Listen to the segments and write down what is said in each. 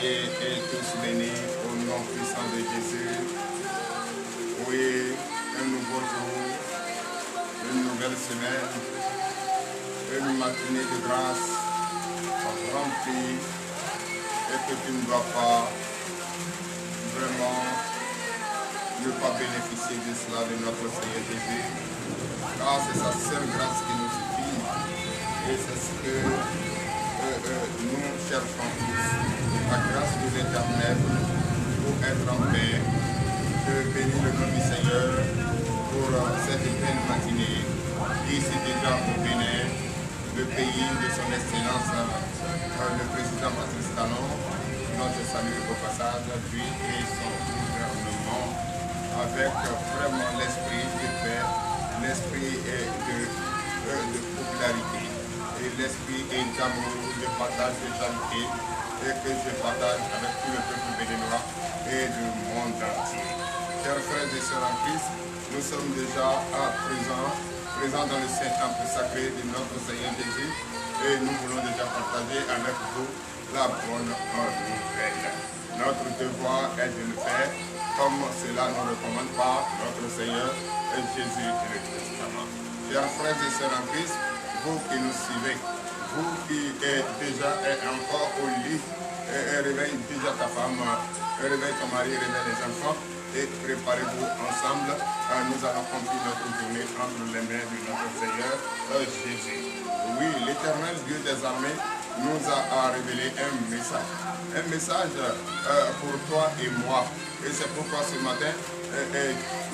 Soyez tous bénis au nom puissant de Jésus. Oui, un nouveau jour, une nouvelle semaine, une matinée de grâce remplie et que tu ne dois pas vraiment ne pas bénéficier de cela de notre Seigneur Jésus. Car c'est sa seule grâce qui nous suffit et c'est ce que nous cherchons tous. La grâce de l'Éternel pour être en paix. Je bénis le nom du Seigneur pour cette belle matinée. Ici déjà au Bénin, le pays de son excellence, le président Patrice Talon, dont je salue au passage, lui et son gouvernement, avec vraiment l'esprit de paix, l'esprit de popularité, et l'esprit d'amour, de partage, de charité, et que je partage avec tout le peuple béninois et du monde entier. Chers frères et sœurs en Christ, nous sommes déjà présents dans le Saint-Temple sacré de notre Seigneur Jésus, et nous voulons déjà partager avec vous la bonne nouvelle. Notre devoir est de le faire comme cela nous recommande par notre Seigneur Jésus et le Testament. Chers frères et sœurs en Christ, vous qui nous suivez, vous qui êtes déjà encore au lit, réveille déjà ta femme, réveille ton mari, réveille les enfants et préparez-vous ensemble. Nous allons confier notre journée entre les mains de notre Seigneur Jésus. Oui, l'Éternel Dieu des armées nous a révélé un message pour toi et moi. Et c'est pourquoi ce matin,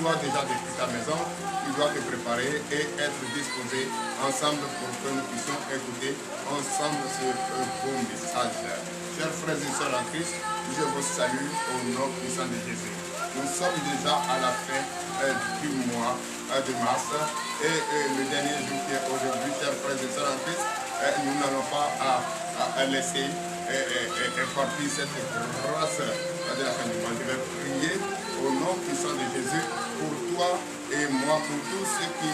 toi déjà depuis ta maison, tu dois te préparer et être disposé ensemble pour que nous puissions écouter ensemble ce beau message. Chers frères et sœurs en Christ, je vous salue au nom puissant de Jésus. Nous sommes déjà à la fin du mois de mars et le dernier jour qui est aujourd'hui, chers frères et sœurs en Christ, nous n'allons pas laisser partir cette grâce de la fin du mois. Je vais prier au nom puissant de Jésus pour toi et moi, pour tous ceux qui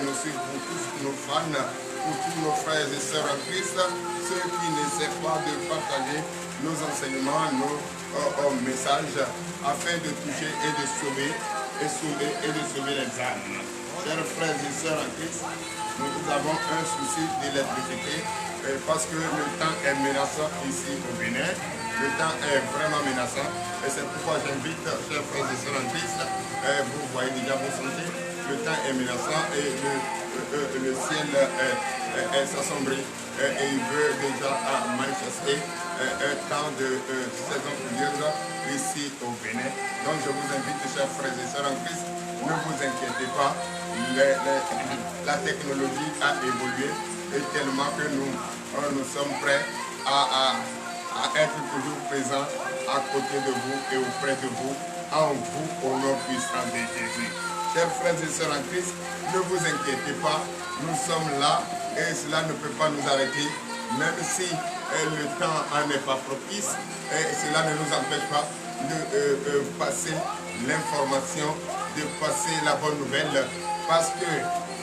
nous suivent, pour tous nos fans, pour tous nos frères et sœurs en Christ, ceux qui n'essaient pas de partager nos enseignements, nos messages, afin de toucher et de sauver les âmes. Chers frères et sœurs en Christ, nous avons un souci d'électricité parce que le temps est menaçant ici au Bénin. Le temps est vraiment menaçant et c'est pourquoi j'invite, chers frères et sœurs en Christ, vous voyez déjà, vous sentez, le temps est menaçant et le ciel est assombri et il veut déjà manifester un temps de saison pluvieuse ici au Bénin. Donc je vous invite, chers frères et sœurs en Christ, ne vous inquiétez pas, la technologie a évolué et tellement que nous sommes prêts à être toujours présents à côté de vous et auprès de vous, en vous, au nom puissant de Jésus. Chers frères et sœurs en Christ, ne vous inquiétez pas, nous sommes là et cela ne peut pas nous arrêter, même si le temps n'est pas propice, et cela ne nous empêche pas de passer l'information, de passer la bonne nouvelle, parce que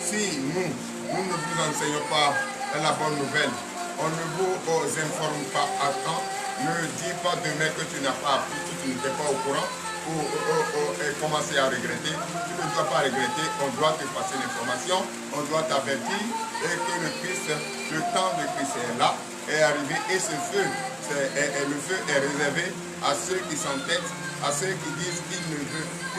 si nous ne vous enseignons pas la bonne nouvelle, on ne vous informe pas à temps, ne dis pas demain que tu n'as pas appris, que tu n'étais pas au courant, ou commencer à regretter. Tu ne dois pas regretter, on doit te passer l'information, on doit t'avertir, et que le temps de Christ est là, est arrivé, et ce feu, le feu est réservé à ceux qui s'entêtent, à ceux qui disent qu'ils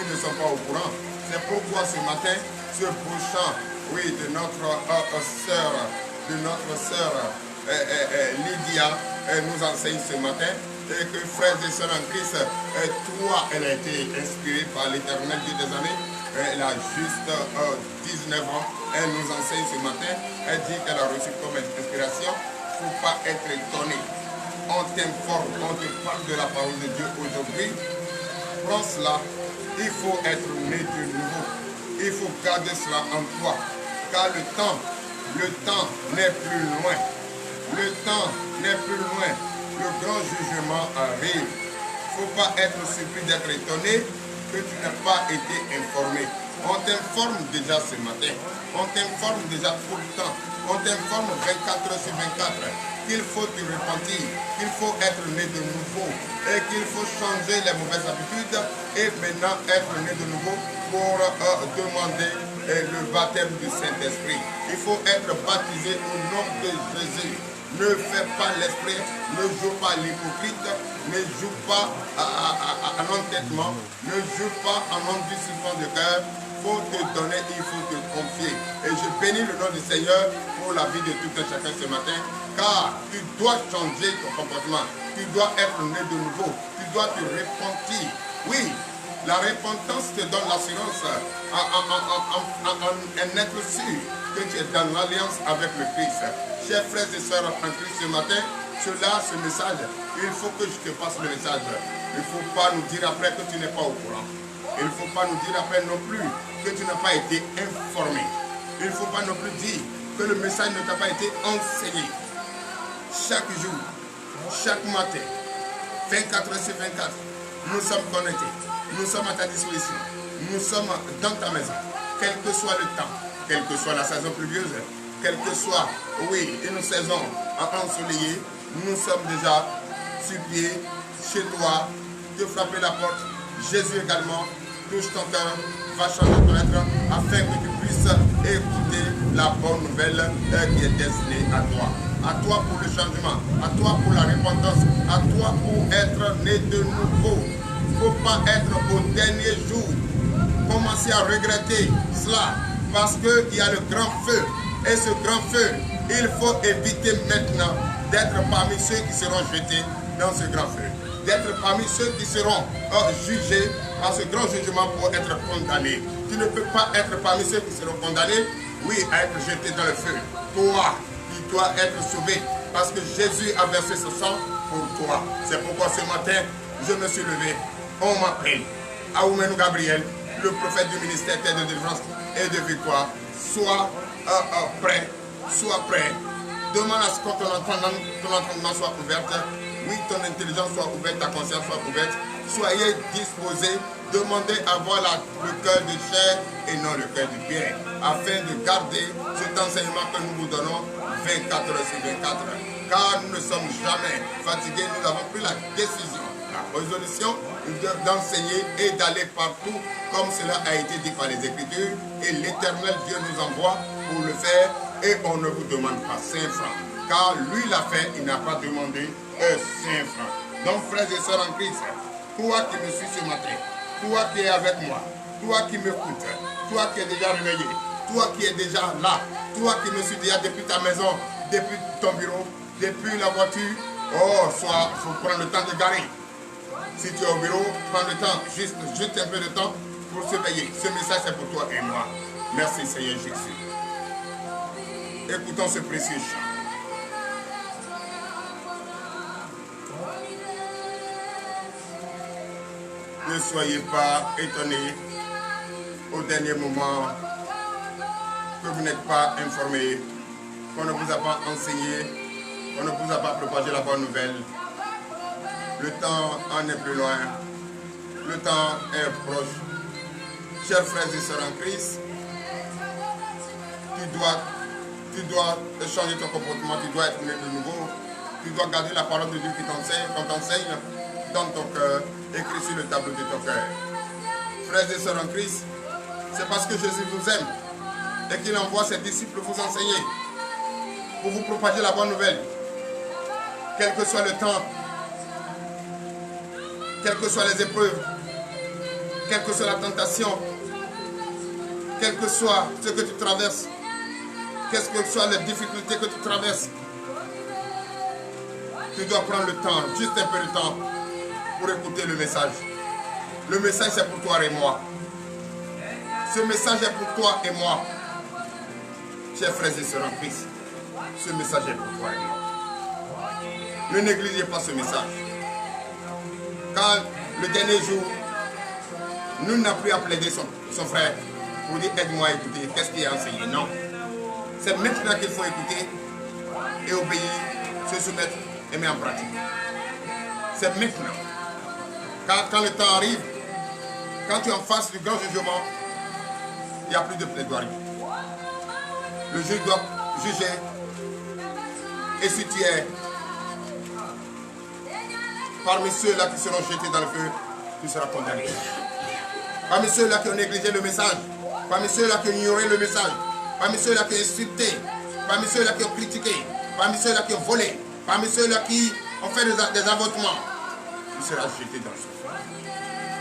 ne sont pas au courant. C'est pourquoi ce matin, ce beau chant, oui, de notre sœur, Lydia nous enseigne ce matin et que frères et sœurs en Christ, toi, elle a été inspirée par l'Éternel Dieu des années. Elle a juste 19 ans. Elle nous enseigne ce matin. Elle dit qu'elle a reçu comme inspiration. Il ne faut pas être étonné. On t'informe, on te parle de la parole de Dieu aujourd'hui. Prends cela. Il faut être né de nouveau. Il faut garder cela en toi. Car le temps n'est plus loin. Le temps n'est plus loin. Le grand jugement arrive. Il ne faut pas être surpris d'être étonné que tu n'as pas été informé. On t'informe déjà ce matin. On t'informe déjà tout le temps. On t'informe 24 heures sur 24 qu'il faut te repentir, qu'il faut être né de nouveau et qu'il faut changer les mauvaises habitudes et maintenant être né de nouveau pour demander le baptême du Saint-Esprit. Il faut être baptisé au nom de Jésus. Ne fais pas l'esprit, ne joue pas l'hypocrite, ne joue pas à l'entêtement, ne joue pas en endurcissement de cœur. Il faut te donner, il faut te confier. Et je bénis le nom du Seigneur pour la vie de tout un chacun ce matin, car tu dois changer ton comportement. Tu dois être né de nouveau. Tu dois te repentir. Oui, la repentance te donne l'assurance en être sûr que tu es dans l'alliance avec le Christ. Chers frères et sœurs en Christ, ce matin, ce message, il faut que je te passe le message. Il ne faut pas nous dire après que tu n'es pas au courant. Il ne faut pas nous dire après non plus que tu n'as pas été informé. Il ne faut pas non plus dire que le message ne t'a pas été enseigné. Chaque jour, chaque matin, 24 heures sur 24, nous sommes connectés. Nous sommes à ta disposition. Nous sommes dans ta maison. Quel que soit le temps, quelle que soit la saison pluvieuse, quelle que soit, oui, une saison ensoleillée, nous sommes déjà sur pied, chez toi, te frapper la porte. Jésus également, touche ton cœur, va changer ton être, afin que tu puisses écouter la bonne nouvelle qui est destinée à toi. À toi pour le changement, à toi pour la repentance, à toi pour être né de nouveau. Il ne faut pas être au dernier jour, commencer à regretter cela, parce qu'il y a le grand feu. Et ce grand feu, il faut éviter maintenant d'être parmi ceux qui seront jetés dans ce grand feu. D'être parmi ceux qui seront jugés à ce grand jugement pour être condamnés. Tu ne peux pas être parmi ceux qui seront condamnés, oui, à être jetés dans le feu. Toi, tu dois être sauvé parce que Jésus a versé ce sang pour toi. C'est pourquoi ce matin, je me suis levé. On m'appelle Aoumène Gabriel, le prophète du ministère de délivrance et de victoire. Sois prêt, sois prêt. Demande à ce que ton entendement soit ouvert. Oui, ton intelligence soit ouverte, ta conscience soit ouverte. Soyez disposés, demandez à avoir le cœur de chair et non le cœur de pierre, afin de garder cet enseignement que nous vous donnons 24 heures sur 24. Car nous ne sommes jamais fatigués, nous avons pris la décision, la résolution d'enseigner et d'aller partout comme cela a été dit par les Écritures. Et l'Éternel Dieu nous envoie pour le faire et on ne vous demande pas 5 francs. Car lui l'a fait, il n'a pas demandé 5 francs. Donc frères et sœurs en Christ, toi qui me suis ce matin, toi qui es avec moi, toi qui m'écoutes, toi qui es déjà réveillé, toi qui es déjà là, toi qui me suis déjà depuis ta maison, depuis ton bureau, depuis la voiture, oh, soit, il faut prendre le temps de garer. Si tu es au bureau, prends le temps, juste un peu de temps pour surveiller. Ce message c'est pour toi et moi. Merci Seigneur Jésus. Écoutons ce précieux chant. Ne soyez pas étonnés au dernier moment que vous n'êtes pas informés, qu'on ne vous a pas enseigné, qu'on ne vous a pas propagé la bonne nouvelle. Le temps en est plus loin, le temps est proche. Chers frères et sœurs en Christ, tu dois changer ton comportement, tu dois être né de nouveau, tu dois garder la parole de Dieu qui t'enseigne, qu'on t'enseigne dans ton cœur, écrit sur le tableau de ton cœur. Frères et sœurs en Christ, c'est parce que Jésus vous aime et qu'il envoie ses disciples vous enseigner, pour vous propager la bonne nouvelle. Quel que soit le temps, quelles que soient les épreuves, quelle que soit la tentation, quel que soit ce que tu traverses, quelles que soient les difficultés que tu traverses, tu dois prendre le temps, juste un peu de temps, pour écouter le message. Le message c'est pour toi et moi. Ce message est pour toi et moi. Chers frères et sœurs en Christ, ce message est pour toi et moi. Ne négligez pas ce message. Quand le dernier jour, nul n'a plus à plaider son frère pour dire aide-moi à écouter, qu'est-ce qui est enseigné? Non. C'est maintenant qu'il faut écouter et obéir, se soumettre et mettre en pratique. C'est maintenant. Quand le temps arrive, quand tu es en face du grand jugement, il n'y a plus de plaidoirie. Le juge doit jugé. Et si tu es parmi ceux-là qui seront jetés dans le feu, tu seras condamné. Parmi ceux-là qui ont négligé le message, parmi ceux-là qui ont ignoré le message, parmi ceux-là qui ont insulté, parmi ceux-là qui ont critiqué, parmi ceux-là qui ont volé, parmi ceux-là qui ont fait des avortements, tu seras jeté dans le feu.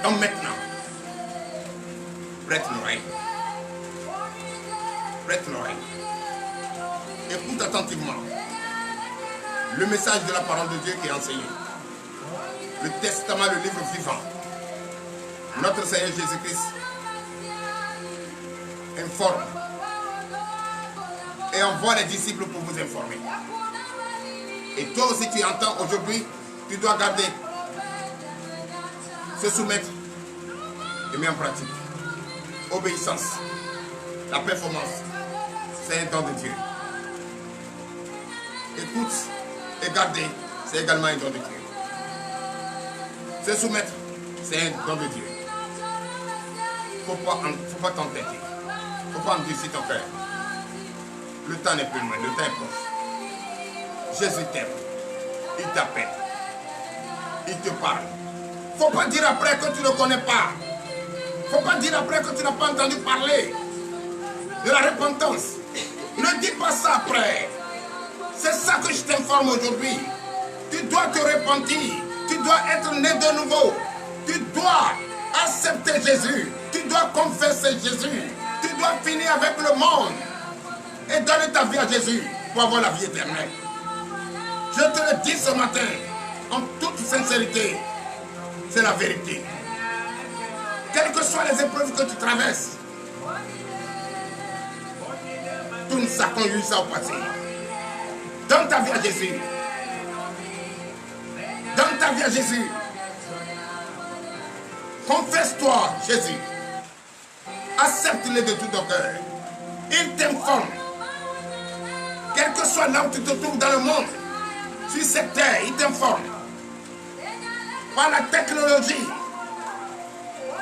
Donc maintenant, prête l'oreille. Prête l'oreille. Écoute attentivement le message de la parole de Dieu qui est enseigné. Le testament, le livre vivant. Notre Seigneur Jésus-Christ informe et envoie les disciples pour vous informer. Et toi aussi tu entends aujourd'hui, tu dois garder, se soumettre et mettre en pratique. Obéissance, la performance, c'est un don de Dieu. Écoute et garder, c'est également un don de Dieu. Se soumettre, c'est un don de Dieu. Il ne faut pas t'entêter. Il ne faut pas endurcir ton cœur. Le temps n'est plus loin, le temps est proche. Jésus t'aime. Il t'appelle. Il te parle. Il ne faut pas dire après que tu ne connais pas. Il ne faut pas dire après que tu n'as pas entendu parler de la repentance. Ne dis pas ça après. C'est ça que je t'informe aujourd'hui. Tu dois te repentir. Tu dois être né de nouveau. Tu dois accepter Jésus. Tu dois confesser Jésus. Tu dois finir avec le monde et donner ta vie à Jésus pour avoir la vie éternelle. Je te le dis ce matin, en toute sincérité, c'est la vérité. Quelles que soient les épreuves que tu traverses, tout ne s'accompagne ça au passé. Donne ta vie à Jésus. Donne ta vie à Jésus. Confesse-toi, Jésus. Accepte-le de tout ton cœur. Il t'informe. Quel que soit là où tu te trouves dans le monde, sur cette terre, il t'informe. Par la technologie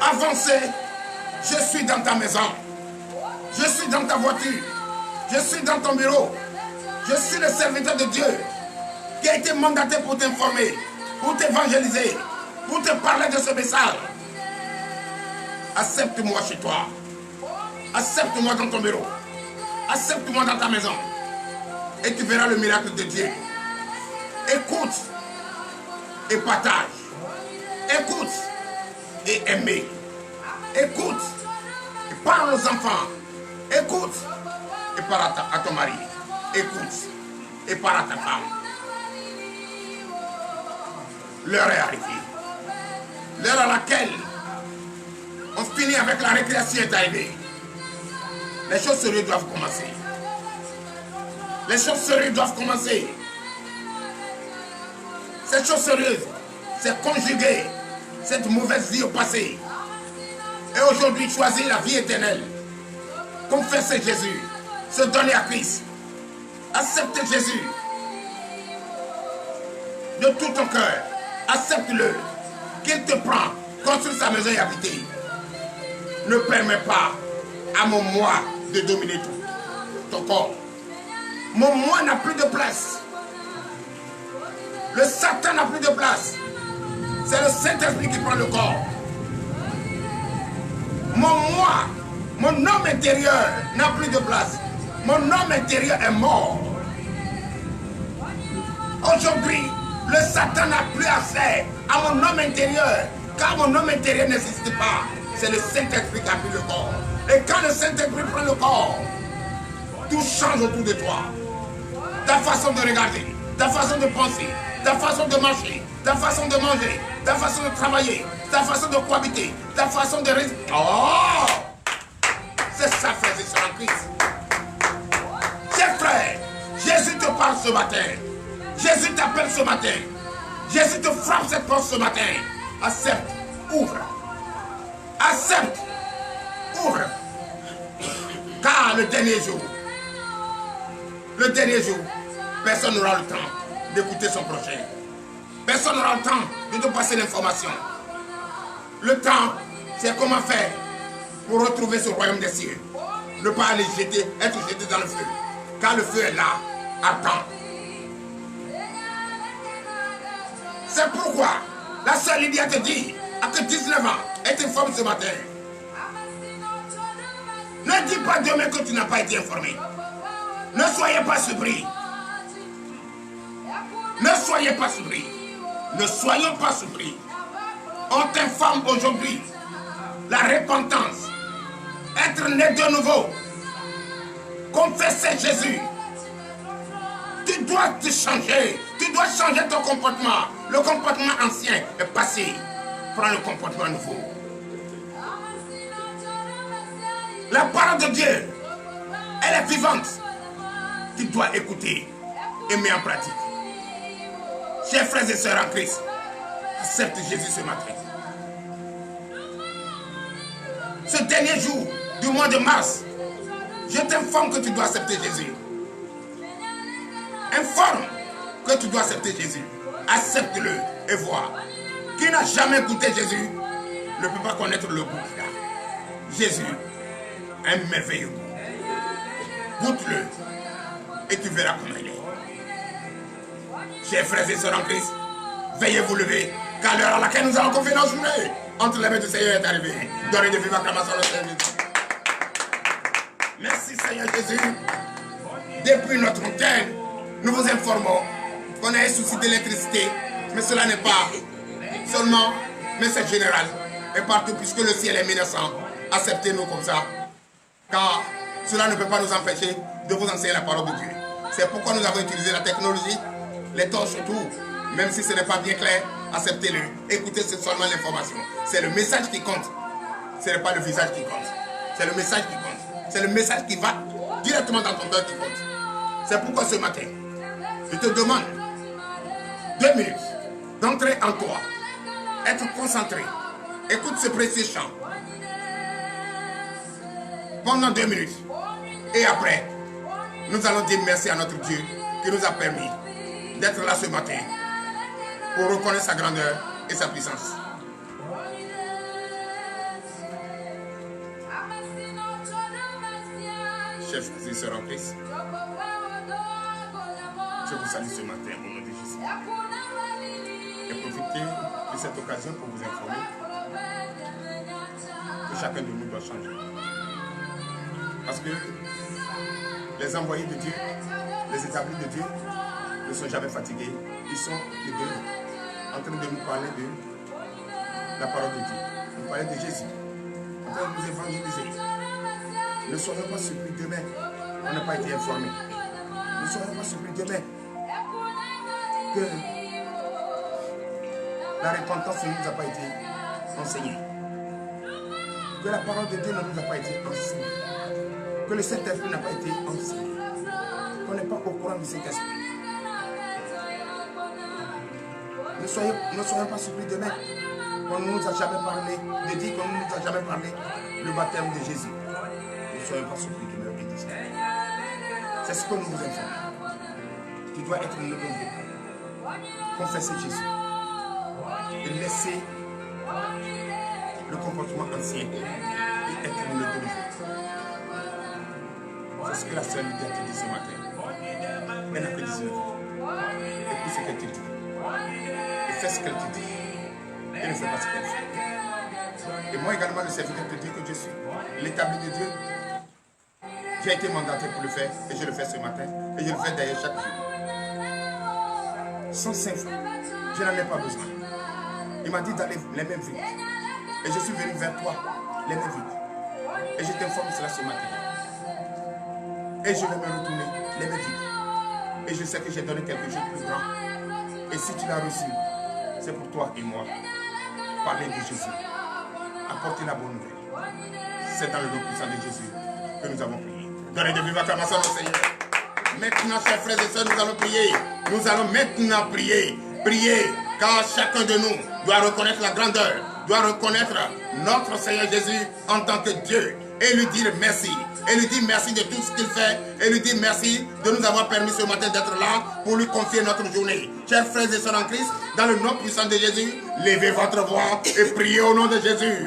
avancée, je suis dans ta maison. Je suis dans ta voiture. Je suis dans ton bureau. Je suis le serviteur de Dieu qui a été mandaté pour t'informer, pour t'évangéliser, pour te parler de ce message. Accepte-moi chez toi. Accepte-moi dans ton bureau. Accepte-moi dans ta maison. Et tu verras le miracle de Dieu. Écoute et partage. Écoute et aime. Écoute et parle aux enfants. Écoute et parle à ton mari. Écoute et parle à ta femme. L'heure est arrivée. L'heure à laquelle on finit avec la récréation est arrivée. Les choses sérieuses doivent commencer. Les choses sérieuses doivent commencer. Cette chose sérieuse, c'est conjuguer cette mauvaise vie au passé. Et aujourd'hui, choisir la vie éternelle. Confesser Jésus. Se donner à Christ. Accepter Jésus. De tout ton cœur. Accepte-le. Qu'il te prend. Construire sa maison et habiter. Ne permets pas à mon moi de dominer ton corps. Mon moi n'a plus de place. Le Satan n'a plus de place. C'est le Saint-Esprit qui prend le corps. Mon moi, mon homme intérieur n'a plus de place. Mon homme intérieur est mort. Aujourd'hui, le Satan n'a plus accès à mon homme intérieur. Car mon homme intérieur n'existe pas. C'est le Saint-Esprit qui a pris le corps. Et quand le Saint-Esprit prend le corps, tout change autour de toi. Ta façon de regarder, ta façon de penser, ta façon de marcher, ta façon de manger, ta façon de travailler, ta façon de cohabiter, ta façon de... Oh! C'est ça, frères et sœurs en Christ. Chers frères, Jésus te parle ce matin. Jésus t'appelle ce matin. Jésus te frappe cette porte ce matin. Accepte, ouvre. Accepte, ouvre. Car le dernier jour, personne n'aura le temps d'écouter son prochain. Personne n'aura le temps de te passer l'information. Le temps, c'est comment faire pour retrouver ce royaume des cieux. Ne pas aller être jeté dans le feu. car le feu est là, attend. C'est pourquoi la sœur Lydia te dit, à que 19 ans, est informée ce matin. Ne dis pas demain que tu n'as pas été informé. Ne soyez pas surpris. Ne soyez pas surpris. Ne soyons pas surpris. On t'informe aujourd'hui. La repentance. Être né de nouveau. Confesser Jésus. Tu dois te changer. Tu dois changer ton comportement. Le comportement ancien est passé. Prends le comportement nouveau. La parole de Dieu, elle est vivante. Tu dois écouter et mettre en pratique. Chers frères et sœurs en Christ, accepte Jésus ce matin. Ce dernier jour du mois de mars, je t'informe que tu dois accepter Jésus. Informe que tu dois accepter Jésus. Accepte-le et vois. Qui n'a jamais goûté Jésus ne peut pas connaître le goût qu'il a. Jésus, un merveilleux goût. Goûte-le et tu verras comment il est. Chers frères et sœurs en Christ, veuillez vous lever, car l'heure à laquelle nous allons confier nos journées entre les mains du Seigneur est arrivée. Donnez de vives acclamations au Seigneur. Merci Seigneur Jésus. Depuis notre antenne, nous vous informons qu'on a un souci d'électricité, mais cela n'est pas seulement, mais c'est général. Et partout, puisque le ciel est menaçant, acceptez-nous comme ça, car cela ne peut pas nous empêcher de vous enseigner la parole de Dieu. C'est pourquoi nous avons utilisé la technologie, les torches surtout, même si ce n'est pas bien clair, acceptez-le. Écoutez seulement l'information. C'est le message qui compte. Ce n'est pas le visage qui compte. C'est le message qui compte. C'est le message qui va directement dans ton cœur qui compte. C'est pourquoi ce matin, je te demande 2 minutes d'entrer en toi, être concentré. Écoute ce précieux chant pendant 2 minutes. Et après, nous allons dire merci à notre Dieu qui nous a permis d'être là ce matin pour reconnaître sa grandeur et sa puissance. Chers frères et sœurs en Christ, je vous salue ce matin au nom de Jésus. Et profitez de cette occasion pour vous informer que chacun de nous doit changer. Parce que les envoyés de Dieu, les établis de Dieu ne sont jamais fatigués. Ils sont les deux en train de nous parler de la parole de Dieu, nous parler de Jésus, en train de nous évangéliser. Ne soyons pas surpris demain, on n'a pas été informés. Ne soyons pas surpris demain que la repentance ne nous a pas été enseignée. Que la parole de Dieu ne nous a pas été enseignée. Que le Saint-Esprit n'a pas été enseigné. Qu'on n'est pas au courant du Saint-Esprit. Ne soyons pas surpris demain. Qu'on ne nous a jamais parlé de Dieu, qu'on ne nous a jamais parlé le baptême de Jésus. Ne soyons pas surpris demain. C'est ce que nous vous informons. Tu dois être nouveau. Confesser Jésus. Et laisser le comportement ancien et être nouveau. C'est ce que la sœur Lydia te dit ce matin. Elle n'a que 19 ans. Écoute ce qu'elle te dit. Et fais ce qu'elle te dit. Et ne fais pas ce qu'elle fait. Et moi également, le serviteur te dit que je suis l'établi de Dieu. J'ai été mandaté pour le faire. Et je le fais ce matin. Et je le fais d'ailleurs chaque jour. Sans symphonie. Je n'en ai pas besoin. Il m'a dit d'aller les mêmes vies. Et je suis venu vers toi, les mêmes vies. Et je t'informe cela ce matin. Et je vais me retourner les mêmes vies. Et je sais que j'ai donné quelque chose de plus grand. Et si tu l'as reçu, c'est pour toi et moi. Parler de Jésus. Apporter la bonne nouvelle. C'est dans le nom puissant de Jésus que nous avons prié. Donnez de vives acclamations au Seigneur. Maintenant, chers frères et sœurs, nous allons prier. Nous allons maintenant prier. Prier, car chacun de nous doit reconnaître la grandeur, doit reconnaître notre Seigneur Jésus en tant que Dieu et lui dire merci. Et lui dire merci de tout ce qu'il fait. Et lui dire merci de nous avoir permis ce matin d'être là pour lui confier notre journée. Chers frères et sœurs en Christ, dans le nom puissant de Jésus, levez votre voix et priez au nom de Jésus.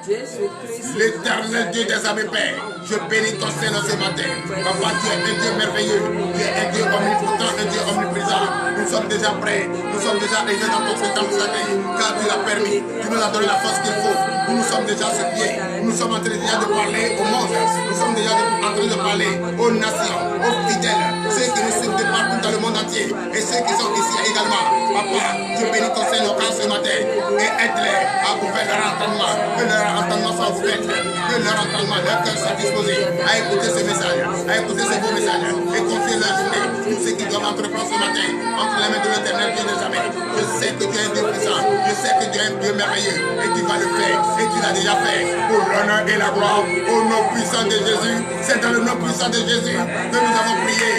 L'éternel Dieu des armées, Père, je bénis ton Seigneur ce matin. Papa, tu es un Dieu merveilleux, tu es un Dieu omnipotent, un Dieu omniprésent. Nous sommes déjà prêts, nous sommes déjà arrivés dans ton présence sacré, car tu l'as permis, tu nous as donné la force qu'il faut. Nous sommes déjà sur pied, nous sommes en train déjà de parler au monde, nous sommes déjà en train de parler aux nations, aux fidèles, ceux qui nous suivent de partout dans le monde entier et ceux qui sont ici également. Papa, je bénis ton Seigneur ce matin et aide-les à ouvrir leur entendement, que leur entendement soit ouvert, que leur entendement, leur cœur soit disposé à écouter ce message, à écouter ce beau message et confier leur journée, tout ce qui doivent entreprendre ce matin entre les mains de l'Éternel Dieu des armées. Je sais que tu es un Dieu puissant, je sais que tu es un Dieu merveilleux et tu vas le faire et tu l'as déjà fait pour l'honneur et la gloire au nom puissant de Jésus. C'est dans le nom puissant de Jésus que nous avons prié.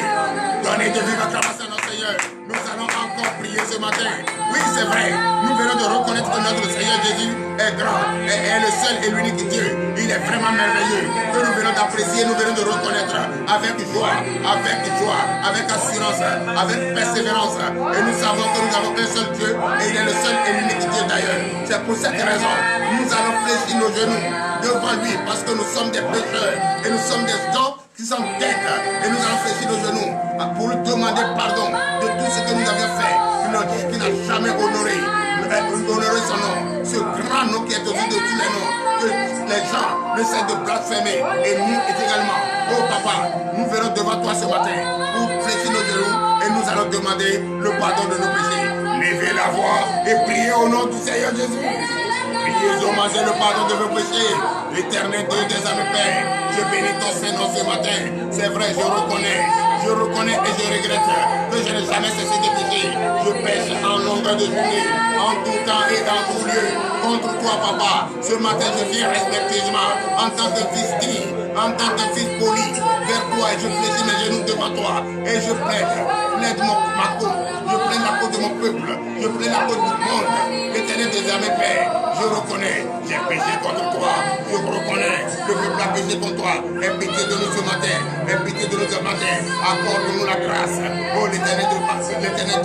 Donnez de vive acclamation à notre Seigneur. Nous allons encore prier ce matin. Oui, c'est vrai. Nous venons de reconnaître que notre Seigneur Jésus est grand et est le seul et l'unique Dieu. Il est vraiment merveilleux. Que nous venons d'apprécier, nous venons de reconnaître avec joie, avec assurance, avec persévérance. Et nous savons que nous avons un seul Dieu et il est le seul et l'unique Dieu d'ailleurs. C'est pour cette raison nous allons fléchir nos genoux devant lui parce que nous sommes des pécheurs et nous sommes des gens qui sont têtes et nous allons fléchir nos genoux pour lui demander pardon de tout ce que nous avions fait, qui n'a jamais honoré son nom, ce grand nom qui est au-dessus de tous les noms, que les gens ne cessent de blasphémer et nous également. Oh papa, nous venons devant toi ce matin pour fléchir nos genoux et nous allons demander le pardon de nos péchés. Levez la voix et priez au nom du Seigneur Jésus. Priez, demandez le pardon de vos péchés. L'éternel Dieu des armées, Père, je bénis ton Seigneur ce matin. C'est vrai, je reconnais et je regrette que je n'ai jamais cessé de pécher. Je pêche en longueur de journée, en tout temps et dans tout lieu, contre toi, papa. Ce matin, je viens respectueusement, en tant que fils digne, en tant que fils poli, vers toi, et je fléchis mes genoux devant toi, et je plaide ma cause, je plaide la cause de mon peuple, je plaide la cause du monde. L'éternel des armées, Père, je reconnais, j'ai péché contre toi, je reconnais, le peuple a péché contre toi. Aie pitié de nous ce matin, aie pitié de nous ce matin, accorde-nous la grâce. Oh l'éternel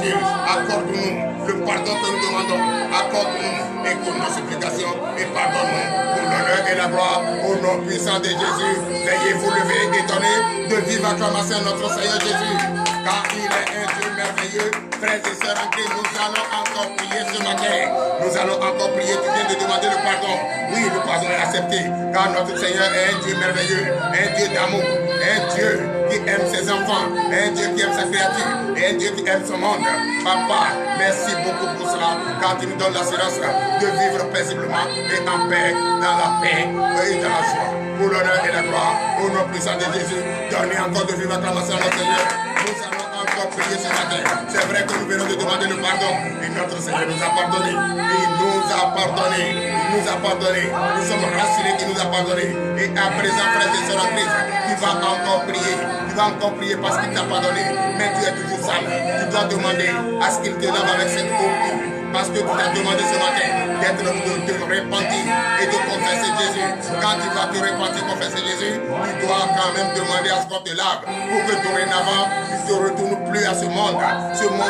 Dieu, accorde-nous le pardon que nous demandons, accorde-nous, écoute nos supplications et pardonne-nous pour l'honneur et la gloire au nom puissant de Jésus. Veuillez vous lever et donner de vive acclamation à notre Seigneur Jésus, car il est un Dieu merveilleux. Frères et sœurs en Christ, nous allons encore prier ce matin. Nous allons encore prier. Tu viens de demander le pardon. Oui, le pardon est accepté. Car notre Seigneur est un Dieu merveilleux, un Dieu d'amour, un Dieu qui aime ses enfants, un Dieu qui aime sa créature, et un Dieu qui aime son monde. Papa, merci beaucoup pour cela, car tu nous donnes l'assurance de vivre paisiblement et en paix, dans la paix et dans la joie. Pour l'honneur et la gloire, au nom puissant de Jésus, donnez encore de vivre acclamation à notre Seigneur. Nous allons encore prier ce matin. C'est vrai que nous venons de demander le pardon et notre Seigneur nous a pardonné. Il nous a pardonné. Il nous a pardonné. Nous sommes rassurés qu'il nous a pardonné. Et à présent, frères et sœurs en Christ, tu vas encore prier. Tu vas encore prier parce qu'il t'a pardonné. Mais tu es toujours sale. Tu dois demander à ce qu'il te lave avec cette eau pure. Parce que tu t'as demandé ce matin d'être de te repentir et de confesser Jésus. Quand tu vas te repentir, confesser Jésus, tu dois quand même demander à ce qu'on te lave pour que dorénavant, tu ne te retournes plus à ce monde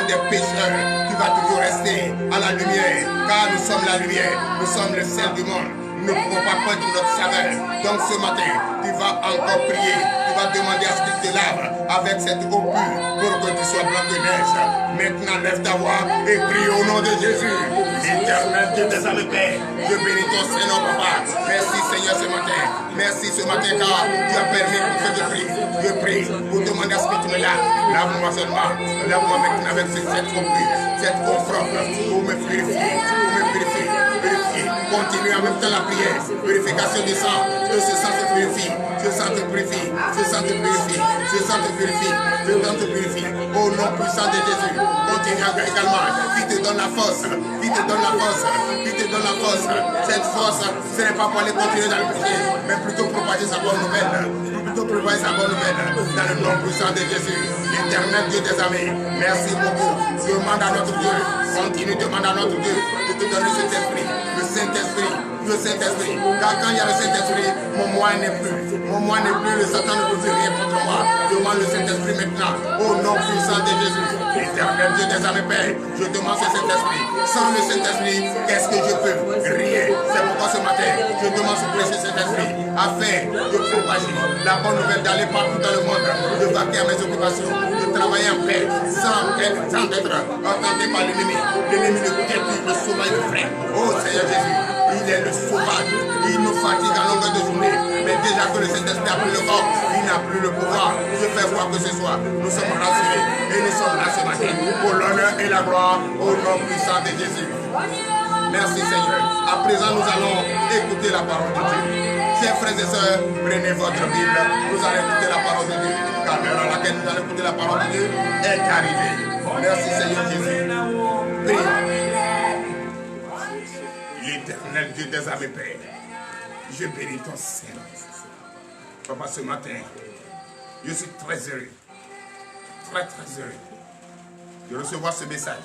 des pécheurs. Tu vas toujours rester à la lumière, car nous sommes la lumière, nous sommes le sel du monde. Nous ne pouvons pas perdre notre saveur. Donc ce matin, tu vas encore prier. Tu vas demander à ce qu'il te lave avec cette eau pure pour que tu sois blanc de neige. Maintenant, lève ta voix et prie au nom de Jésus. Éternel Dieu des armées, Père, je bénis ton Seigneur, Papa. Merci Seigneur ce matin. Merci ce matin car tu as permis que je prie. Je prie pour demander à ce que tu me laves. Lave-moi seulement. Lave-moi maintenant avec cette eau pure, cette eau propre pour me purifier, Purifier. Continue en même temps la prière. Purification du sang. Que ce sang te purifie. Ce sang te purifie. Ce sang te purifie. Ce sang te purifie. Ce sang te purifie. Au nom puissant de Jésus. Continue également. Qui te donne la force. Qui te donne la force. Qui te donne la force. Cette force, ce n'est pas pour aller continuer dans le péché, mais plutôt propager sa bonne nouvelle. Plutôt propager sa bonne nouvelle. Dans le nom puissant de Jésus. L'éternel Dieu des armées. Merci beaucoup. Demande à notre Dieu. Continue, demande à notre Dieu de te donner cet esprit. Le Saint-Esprit le Saint-Esprit. Car quand il y a le Saint-Esprit, mon moi n'est plus. Mon moi n'est plus, le Satan ne peut plus rien contre moi. Demande le Saint-Esprit maintenant, au nom puissant de Jésus. Éternel Dieu des armées, Père, je demande ce Saint-Esprit. Sans le Saint-Esprit, qu'est-ce que je peux? Rien. C'est pourquoi ce matin, je demande ce précieux Saint-Esprit afin de propager la bonne nouvelle, d'aller partout dans le monde, de vaquer à mes occupations, de travailler en paix, sans être entendu par l'ennemi. L'ennemi ne détruit le sauvage de frère. Oh Seigneur Jésus, il est le sauvage. Il nous fatigue à longueur de journée. Mais déjà que le Saint-Esprit a pris le corps, il n'a plus le pouvoir. Je fais voir que ce soir, nous sommes rassurés et nous sommes là ce matin pour l'honneur et la gloire au nom puissant de Jésus. Merci Seigneur. À présent, nous allons écouter la parole de Dieu. Chers frères et sœurs, prenez votre Bible. Nous allons écouter la parole de Dieu. Car l'heure à laquelle nous allons écouter la parole de Dieu est arrivée. Merci Seigneur Jésus. Prions. L'éternel Dieu des armées, Père, je bénis ton Seigneur. Papa, ce matin, je suis très heureux, très heureux de recevoir ce message.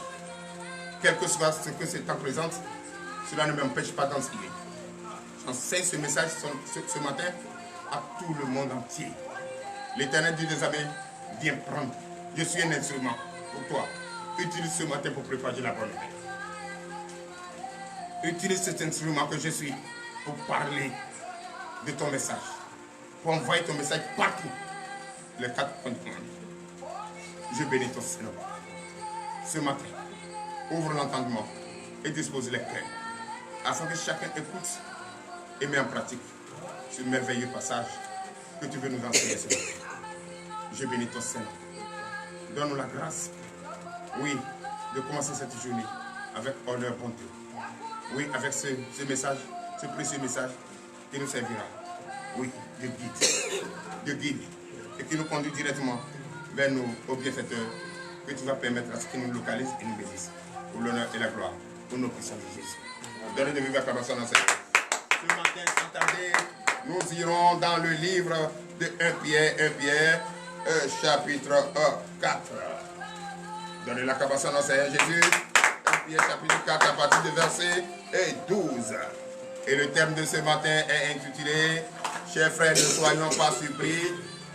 Quel que soit ce que ce temps présente, cela ne m'empêche pas d'enseigner. J'enseigne ce message ce matin à tout le monde entier. L'Éternel Dieu des armées vient prendre. Je suis un instrument pour toi. Utilise ce matin pour préparer la bonne nouvelle. Utilise cet instrument que je suis pour parler de ton message. Pour envoyer ton message partout. Les 4 points de commande. Je bénis ton Seigneur. Ce matin, ouvre l'entendement et dispose les cœurs. Afin que chacun écoute et met en pratique ce merveilleux passage que tu veux nous enseigner ce matin. Je bénis ton Seigneur. Donne-nous la grâce, oui, de commencer cette journée avec honneur, bonté. Oui, avec ce message, ce précieux message qui nous servira, oui, de guide, et qui nous conduit directement vers nos bienfaiteurs, que tu vas permettre à ce qu'ils nous localisent et nous bénissent. Pour l'honneur et la gloire, pour nos puissants de Jésus. Donnez de vivre acclamation dans cette. Ce matin, sans tarder, nous irons dans le livre de 1 Pierre, chapitre 4. Donnez l'acclamation dans Seigneur Jésus. 1 Pierre, chapitre 4, à partir du verset 12. Et le thème de ce matin est intitulé « Chers frères, ne soyons pas surpris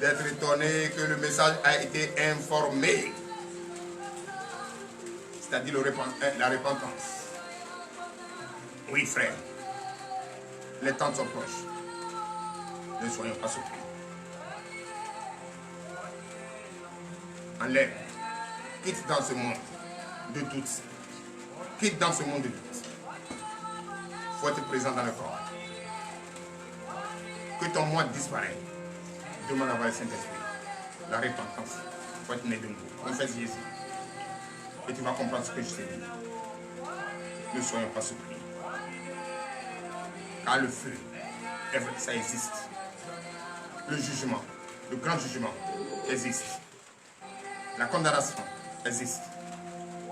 d'être étonnés que le message a été informé. » C'est-à-dire la repentance. Oui, frère, les temps sont proches. Ne soyons pas surpris. Enlève, quitte dans ce monde de doute. Quitte dans ce monde de doute. Il faut être présent dans le corps. Que ton moi disparaisse. Demande à voir le Saint-Esprit. La repentance. Il faut être né de nouveau. Confesse Jésus. Et tu vas comprendre ce que je t'ai dit. Ne soyons pas surpris. Car le feu, ça existe. Le jugement, le grand jugement existe. La condamnation existe.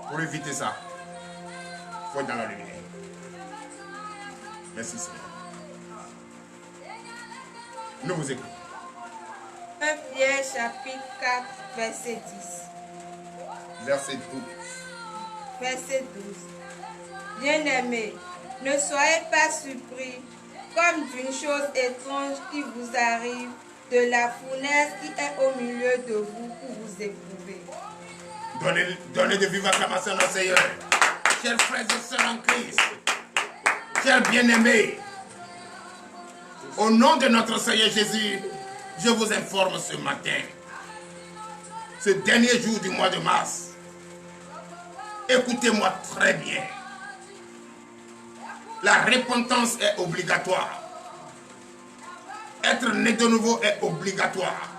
Pour éviter ça, il faut être dans la lumière. Merci Seigneur. Nous vous écoutons. 1 Pierre chapitre 4, verset 10. Verset 12. Verset 12. Bien-aimés, ne soyez pas surpris comme d'une chose étrange qui vous arrive, de la fournaise qui est au milieu de vous pour vous éprouver. Donnez de vive acclamation au Seigneur. Chers frères et sœurs en Christ, chers bien-aimés, au nom de notre Seigneur Jésus, je vous informe ce matin, ce dernier jour du mois de mars, écoutez-moi très bien. La repentance est obligatoire. Être né de nouveau est obligatoire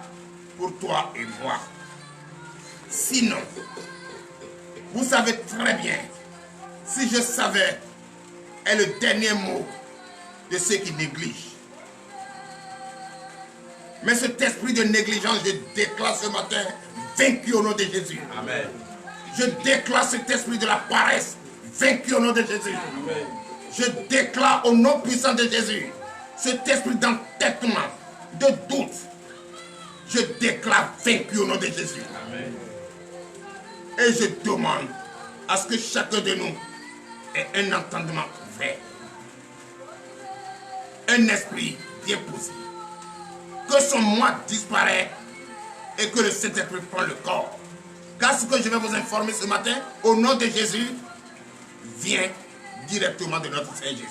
pour toi et moi. Sinon, vous savez très bien, si je savais, est le dernier mot de ceux qui négligent. Mais cet esprit de négligence, je déclare ce matin, vaincu au nom de Jésus. Amen. Je déclare cet esprit de la paresse, vaincu au nom de Jésus. Amen. Je déclare au nom puissant de Jésus, cet esprit d'entêtement, de doute, je déclare vaincu au nom de Jésus. Amen. Et je demande à ce que chacun de nous ait un entendement ouvert. un esprit bien posé. Que son moi disparaît et que le Saint-Esprit prend le corps. Car ce que je vais vous informer ce matin, au nom de Jésus, vient directement de notre Seigneur Jésus.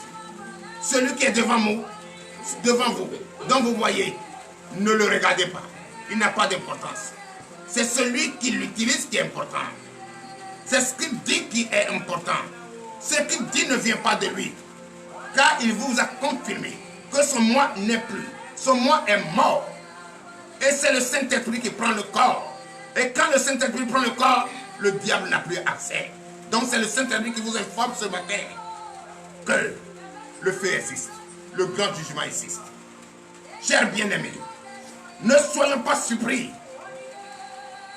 Celui qui est devant vous, dont vous voyez, ne le regardez pas. Il n'a pas d'importance. C'est celui qui l'utilise qui est important. C'est ce qu'il dit qui est important. Ce qu'il dit ne vient pas de lui. Car il vous a confirmé que son moi n'est plus. Son moi est mort. Et c'est le Saint-Esprit qui prend le corps. Et quand le Saint-Esprit prend le corps, le diable n'a plus accès. Donc c'est le Saint-Esprit qui vous informe ce matin que le feu existe. Le grand jugement existe. Chers bien-aimés, ne soyons pas surpris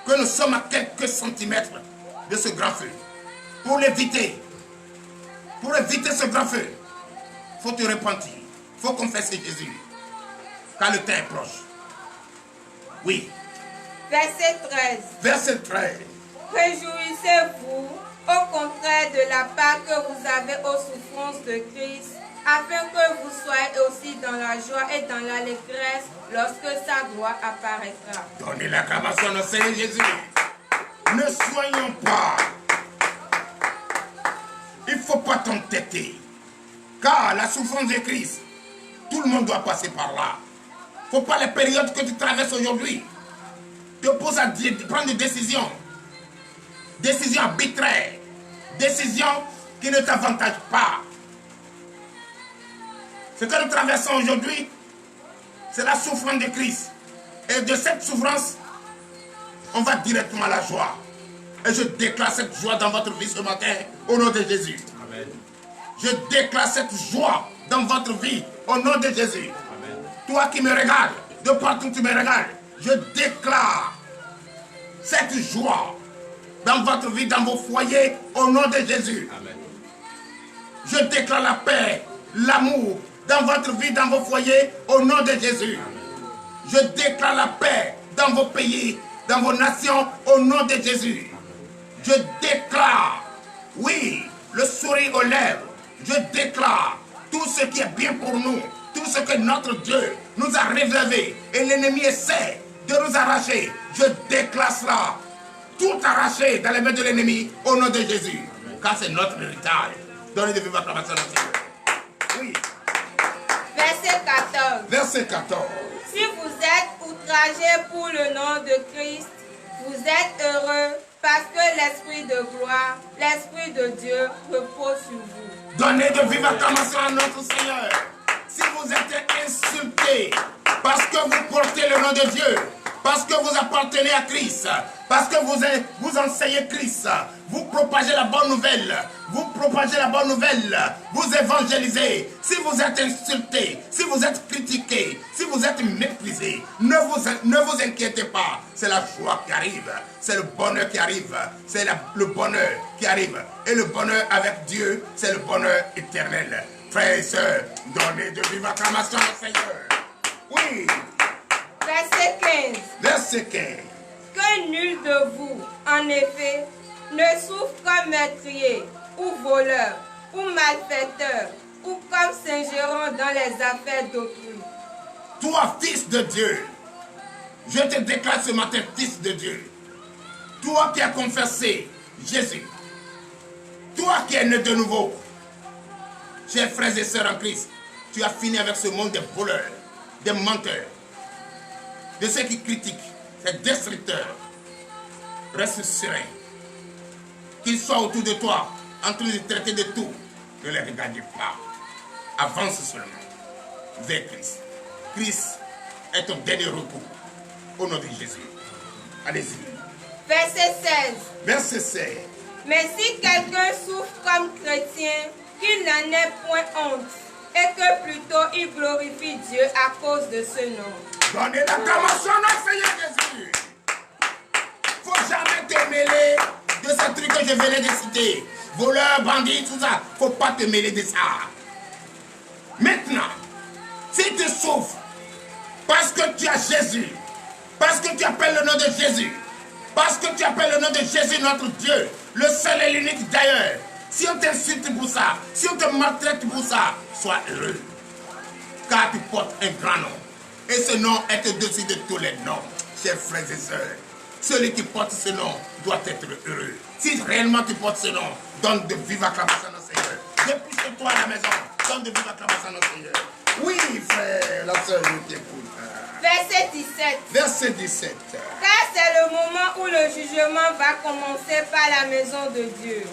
que nous sommes à quelques centimètres de ce grand feu. Pour éviter ce grand feu, il faut te repentir. Il faut confesser Jésus. Car le temps est proche. Oui. Verset 13. Verset 13. Réjouissez-vous au contraire de la part que vous avez aux souffrances de Christ, afin que vous soyez aussi dans la joie et dans l'allégresse lorsque sa gloire apparaîtra. Donnez l'acclamation au Seigneur Jésus. Ne soyons pas. Il ne faut pas t'entêter. Car la souffrance de Christ, tout le monde doit passer par là. Il ne faut pas les périodes que tu traverses aujourd'hui te pose à prendre des décisions. Décisions arbitraires. Décisions qui ne t'avantagent pas. Ce que nous traversons aujourd'hui, c'est la souffrance de Christ. Et de cette souffrance, on va directement à la joie. Et je déclare cette joie dans votre vie ce matin, au nom de Jésus. Amen. Je déclare cette joie dans votre vie, au nom de Jésus. Amen. Toi qui me regardes, de partout où tu me regardes, je déclare cette joie dans votre vie, dans vos foyers, au nom de Jésus. Amen. Je déclare la paix, l'amour dans votre vie, dans vos foyers, au nom de Jésus. Amen. Je déclare la paix dans vos pays, dans vos nations, au nom de Jésus. Je déclare, oui, le sourire aux lèvres. Je déclare tout ce qui est bien pour nous, tout ce que notre Dieu nous a réservé et l'ennemi essaie de nous arracher. Je déclare cela, tout arraché dans les mains de l'ennemi au nom de Jésus. Car c'est notre héritage. Donnez de vivre acclamation au Seigneur. Oui. Verset 14. Verset 14. Si vous êtes outragés pour le nom de Christ, vous êtes heureux parce que l'Esprit de gloire, l'Esprit de Dieu repose sur vous. Donnez de vivre acclamation à notre Seigneur. Si vous êtes insultés parce que vous portez le nom de Dieu, parce que vous appartenez à Christ, parce que vous enseignez Christ, vous propagez la bonne nouvelle, vous évangélisez. Si vous êtes insulté, si vous êtes critiqué, si vous êtes méprisé, ne vous inquiétez pas. C'est la joie qui arrive, c'est le bonheur qui arrive, c'est le bonheur qui arrive. Et le bonheur avec Dieu, c'est le bonheur éternel. Frères et sœurs, donnez de vive acclamation au Seigneur. Oui. Verset 15. Verset 15. Que nul de vous, en effet, ne souffre comme meurtrier, ou voleur, ou malfaiteur, ou comme s'ingérant dans les affaires d'autrui. Toi, fils de Dieu, je te déclare ce matin, fils de Dieu. Toi qui as confessé Jésus, toi qui es né de nouveau, chers frères et sœurs en Christ, tu as fini avec ce monde des voleurs, des menteurs, de ceux qui critiquent, ces destructeurs. Reste serein. Qu'ils soient autour de toi, en train de traiter de tout, ne les regardez pas. Avance seulement vers Christ. Christ est ton dernier repos. Au nom de Jésus. Allez-y. Verset 16. Verset 16. Mais si quelqu'un souffre comme chrétien, qu'il n'en ait point honte, et que plutôt il glorifie Dieu à cause de ce nom. Donnez l'acclamation au Seigneur Jésus. Il ne faut jamais te mêler de ces trucs que je venais de citer. Voleurs, bandits, tout ça. Il ne faut pas te mêler de ça. Maintenant, si tu souffres parce que tu as Jésus, parce que tu appelles le nom de Jésus, parce que tu appelles le nom de Jésus notre Dieu, le seul et l'unique d'ailleurs, si on t'insulte pour ça, si on te maltraite pour ça, sois heureux. car tu portes un grand nom. Et ce nom est au-dessus de tous les noms, chers frères et sœurs. Celui qui porte ce nom doit être heureux. Si réellement tu portes ce nom, donne de vives acclamations au Seigneur. Depuis chez toi à la maison, donne de vives acclamations au Seigneur. Oui, frère, la sœur, je t'écoute. Verset 17. Verset 17. Car c'est le moment où le jugement va commencer par la maison de Dieu.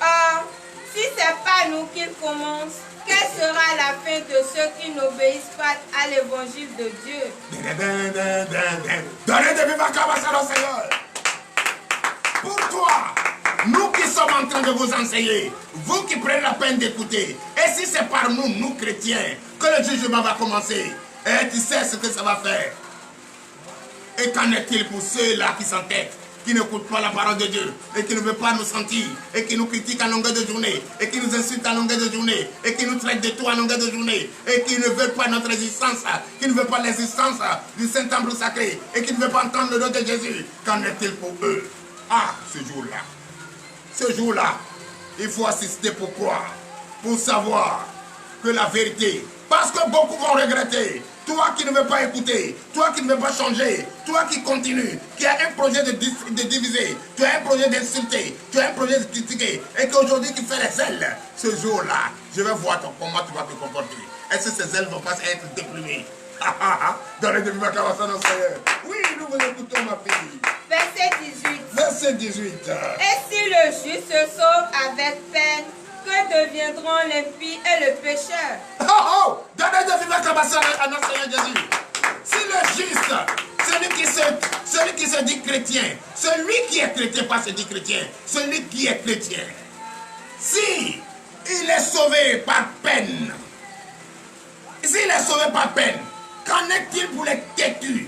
Or, si ce n'est pas nous qu'il commence, quelle sera la fin de ceux qui n'obéissent pas à l'évangile de Dieu? Donnez de vives acclamations au Seigneur. Pour toi, nous qui sommes en train de vous enseigner, vous qui prenez la peine d'écouter, et si c'est par nous, nous chrétiens, que le jugement va commencer, et tu sais ce que ça va faire. Et qu'en est-il pour ceux-là qui s'entêtent, qui n'écoutent pas la parole de Dieu, et qui ne veulent pas nous sentir, et qui nous critiquent à longueur de journée, et qui nous insultent à longueur de journée, et qui nous traitent de tout à longueur de journée, et qui ne veulent pas notre existence, qui ne veulent pas l'existence du Saint-Temple sacré, et qui ne veulent pas entendre le nom de Jésus. Qu'en est-il pour eux? Ah, ce jour-là, il faut assister pour croire, pour savoir que la vérité, parce que beaucoup vont regretter. Toi qui ne veux pas écouter, toi qui ne veux pas changer, toi qui continues, qui as un projet de diviser, tu as un projet d'insulter, tu as un projet de critiquer, et qu'aujourd'hui tu fais les ailes, ce jour-là, je vais voir comment tu vas te comporter. Est-ce que ces ailes vont pas être déprimées? Dans les débuts de au Seigneur. Oui, nous vous écoutons, ma fille. Verset 18. Verset 18. Et si le juste se sauve avec peine, que deviendront l'impie et le pécheur? Oh! Donnez de vives acclamations à notre Seigneur Jésus. Si le juste, celui qui se dit chrétien, celui qui est chrétien, pas se dit chrétien, celui qui est chrétien, si il est sauvé par peine, s'il est sauvé par peine, qu'en est-il pour les têtus?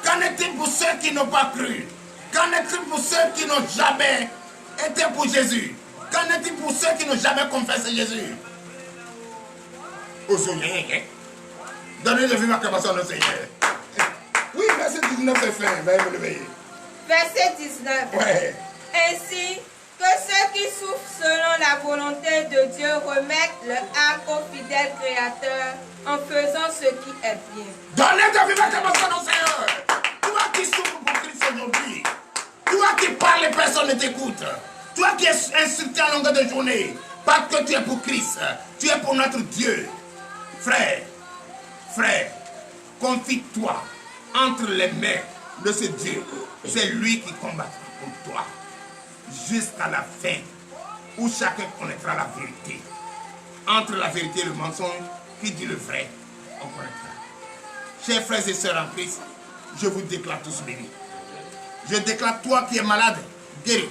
Qu'en est-il pour ceux qui n'ont pas cru? Qu'en est-il pour ceux qui n'ont jamais été pour Jésus? Qu'en est-il pour ceux qui n'ont jamais confessé Jésus? Donnez le vive acclamation au Seigneur. Oui, verset 19 est fin. Veuillez me lever. Verset 19. Ouais. Ainsi que ceux qui souffrent selon la volonté de Dieu remettent leur âme au fidèle Créateur en faisant ce qui est bien. Donnez de vive acclamation au Seigneur. Toi qui souffres pour Christ aujourd'hui, toi qui parles et personne ne t'écoute, toi qui es insulté à longueur de journée, parce que tu es pour Christ, tu es pour notre Dieu. Frère, confie-toi entre les mains de ce Dieu. C'est lui qui combattra pour toi jusqu'à la fin, où chacun connaîtra la vérité. Entre la vérité et le mensonge, qui dit le vrai, on connaîtra. Chers frères et sœurs en Christ, je vous déclare tous bénis. Je déclare toi qui es malade, guéri.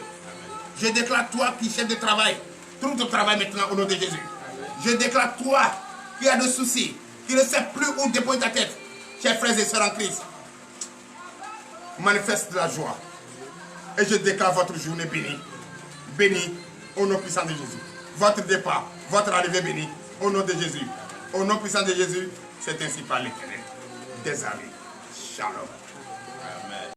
Je déclare toi qui cherche de travail, trouve ton travail maintenant au nom de Jésus. Je déclare toi qui as des soucis, qui ne sais plus où déposer ta tête. Chers frères et sœurs en Christ, manifeste de la joie. Et je déclare votre journée bénie. Bénie au nom puissant de Jésus. Votre départ, votre arrivée bénie au nom de Jésus. Au nom puissant de Jésus, c'est ainsi par l'Éternel. Désolé. Shalom.